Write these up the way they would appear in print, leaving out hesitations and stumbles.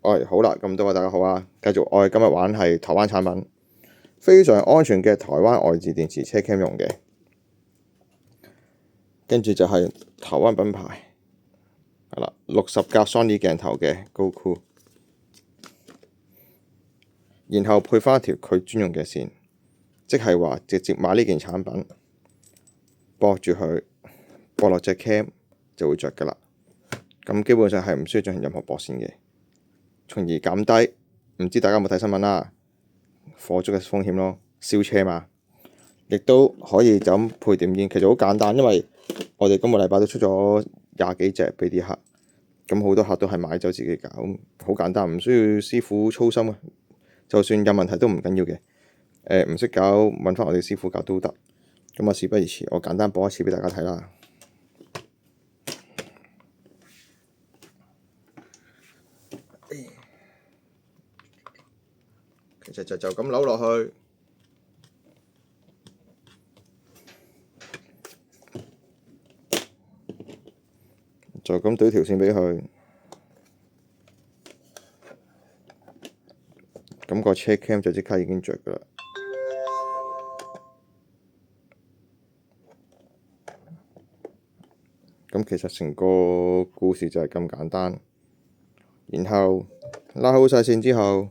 好啦，咁多位大家好啊，繼續我哋今日玩係台灣產品，非常安全嘅台灣外置電池車 cam 用嘅，跟住就係台灣品牌，係啦，60格 Sony 鏡頭嘅 GoCool， 然後配翻一條佢專用嘅線，即係話直接買呢件產品，駁住佢，駁落隻 cam 就會着㗎啦。咁基本上係唔需要進行任何駁線嘅，從而減低唔知大家有冇睇新聞啦，火燭嘅風險咯，燒車嘛，亦都可以就咁配點煙，其實好簡單，因為我哋今個禮拜都出咗20幾隻俾啲客，咁好多客都係買走自己搞，好簡單，唔需要師傅操心啊，就算有問題都唔緊要嘅，唔識搞揾翻我哋師傅搞都得，咁啊事不宜遲，我簡單播一次俾大家睇啦。其實就咁扭落去，就咁對條線俾佢，咁個車 cam 就即刻已經着㗎啦。咁其實成個故事就係咁簡單，然後拉好晒線之後，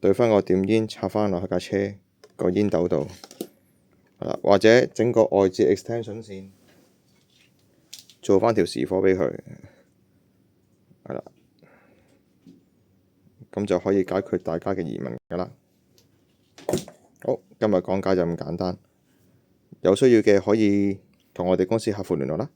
對翻個點煙插翻落去架車個煙斗度，或者整個外置 extension 線，做翻條時火俾佢，係啦，咁就可以解決大家嘅疑問㗎啦。好，今日講解就咁簡單，有需要嘅可以同我哋公司客服聯絡啦。